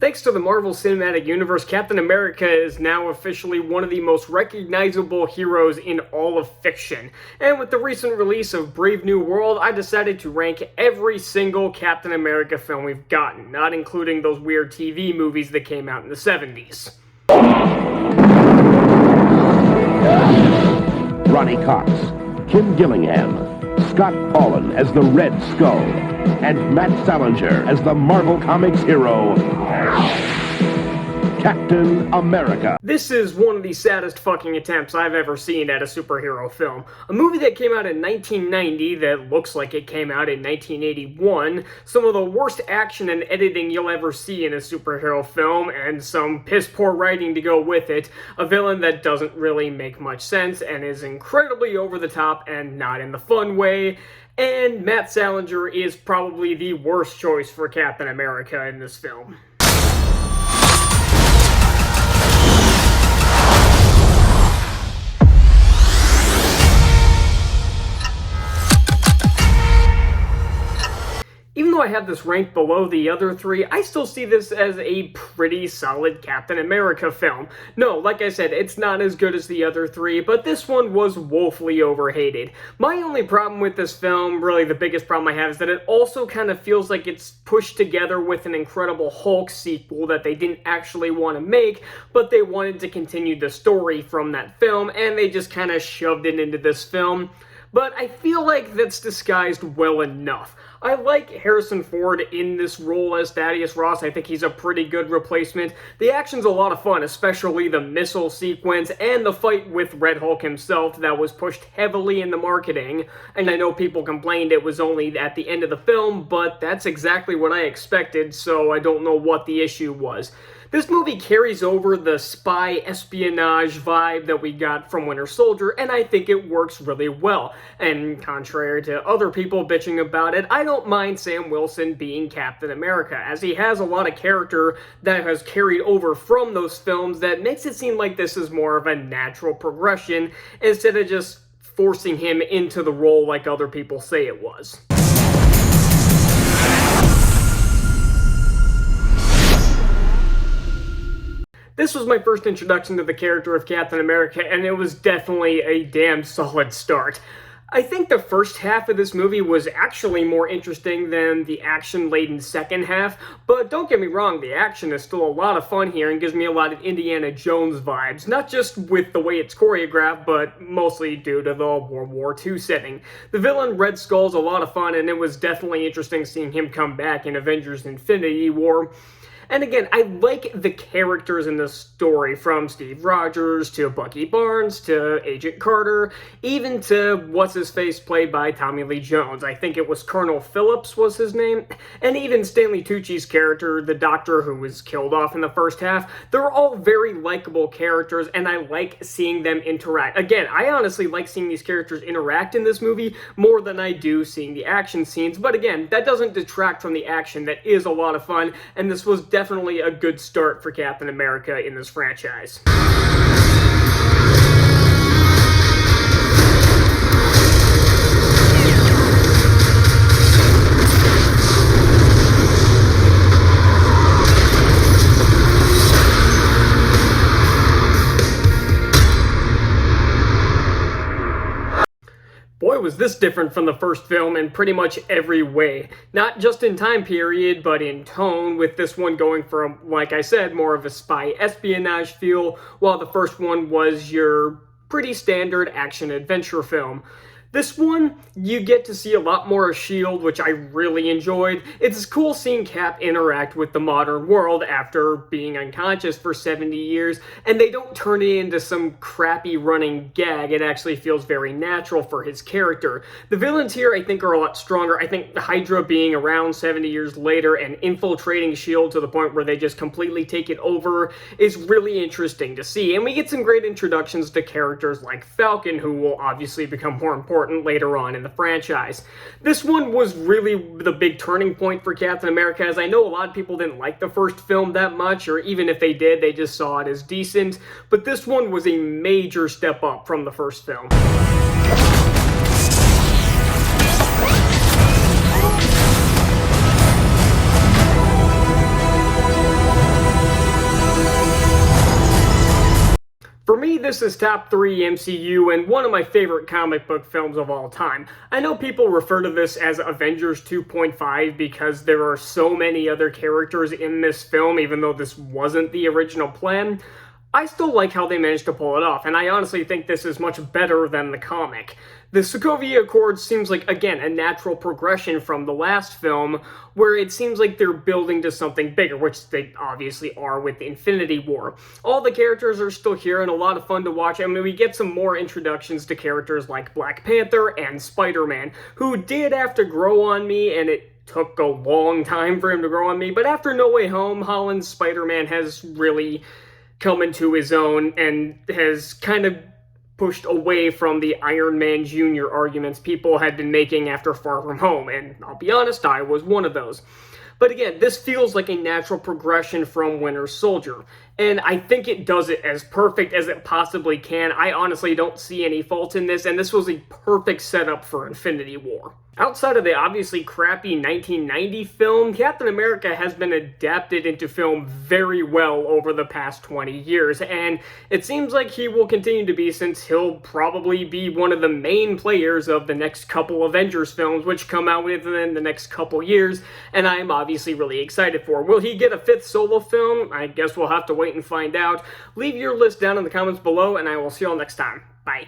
Thanks to the Marvel Cinematic Universe, Captain America is now officially one of the most recognizable heroes in all of fiction. And with the recent release of Brave New World, I decided to rank every single Captain America film we've gotten, not including those weird TV movies that came out in the 70s. Ronny Cox, Kim Gillingham, Scott Paulin as the Red Skull, and Matt Salinger as the Marvel Comics hero, Captain America. This is one of the saddest fucking attempts I've ever seen at a superhero film. A movie that came out in 1990 that looks like it came out in 1981, some of the worst action and editing you'll ever see in a superhero film, and some piss-poor writing to go with it, a villain that doesn't really make much sense and is incredibly over the top and not in the fun way, and Matt Salinger is probably the worst choice for Captain America in this film. Even though I have this ranked below the other three, I still see this as a pretty solid Captain America film. No, like I said, it's not as good as the other three, but this one was woefully overhated. My only problem with this film, really the biggest problem I have, is that it also kind of feels like it's pushed together with an Incredible Hulk sequel that they didn't actually want to make, but they wanted to continue the story from that film, and they just kind of shoved it into this film. But I feel like that's disguised well enough. I like Harrison Ford in this role as Thaddeus Ross. I think he's a pretty good replacement. The action's a lot of fun, especially the missile sequence and the fight with Red Hulk himself that was pushed heavily in the marketing. And I know people complained it was only at the end of the film, but that's exactly what I expected, so I don't know what the issue was. This movie carries over the spy espionage vibe that we got from Winter Soldier, and I think it works really well. And contrary to other people bitching about it, I don't mind Sam Wilson being Captain America, as he has a lot of character that has carried over from those films that makes it seem like this is more of a natural progression, instead of just forcing him into the role like other people say it was. This was my first introduction to the character of Captain America, and it was definitely a damn solid start. I think the first half of this movie was actually more interesting than the action-laden second half, but don't get me wrong, the action is still a lot of fun here and gives me a lot of Indiana Jones vibes, not just with the way it's choreographed, but mostly due to the World War II setting. The villain Red Skull's a lot of fun, and it was definitely interesting seeing him come back in Avengers Infinity War. And again, I like the characters in this story, from Steve Rogers to Bucky Barnes to Agent Carter, even to what's-his-face played by Tommy Lee Jones. I think it was Colonel Phillips was his name. And even Stanley Tucci's character, the doctor who was killed off in the first half. They're all very likable characters, and I like seeing them interact. Again, I honestly like seeing these characters interact in this movie more than I do seeing the action scenes. But again, that doesn't detract from the action. That is a lot of fun, and this was definitely a good start for Captain America in this franchise. Boy, was this different from the first film in pretty much every way. Not just in time period, but in tone, with this one going from, like I said, more of a spy espionage feel, while the first one was your pretty standard action-adventure film. This one, you get to see a lot more of S.H.I.E.L.D., which I really enjoyed. It's cool seeing Cap interact with the modern world after being unconscious for 70 years, and they don't turn it into some crappy running gag. It actually feels very natural for his character. The villains here, I think, are a lot stronger. I think Hydra being around 70 years later and infiltrating S.H.I.E.L.D. to the point where they just completely take it over is really interesting to see. And we get some great introductions to characters like Falcon, who will obviously become more important later on in the franchise. This one was really the big turning point for Captain America, as I know a lot of people didn't like the first film that much, or even if they did, they just saw it as decent, but this one was a major step up from the first film. For me, this is top 3 MCU and one of my favorite comic book films of all time. I know people refer to this as Avengers 2.5 because there are so many other characters in this film, even though this wasn't the original plan. I still like how they managed to pull it off, and I honestly think this is much better than the comic. The Sokovia Accord seems like, again, a natural progression from the last film, where it seems like they're building to something bigger, which they obviously are with Infinity War. All the characters are still here and a lot of fun to watch. I mean, we get some more introductions to characters like Black Panther and Spider-Man, who did have to grow on me, and it took a long time for him to grow on me, but after No Way Home, Holland's Spider-Man has really come into his own and has kind of pushed away from the Iron Man Jr. arguments people had been making after Far From Home, and I'll be honest, I was one of those. But again, this feels like a natural progression from Winter Soldier, and I think it does it as perfect as it possibly can. I honestly don't see any fault in this, and this was a perfect setup for Infinity War. Outside of the obviously crappy 1990 film, Captain America has been adapted into film very well over the past 20 years, and it seems like he will continue to be since he'll probably be one of the main players of the next couple Avengers films, which come out within the next couple years, and I am obviously really excited for. Will he get a 5th solo film? I guess we'll have to wait and find out. Leave your list down in the comments below, and I will see you all next time. Bye.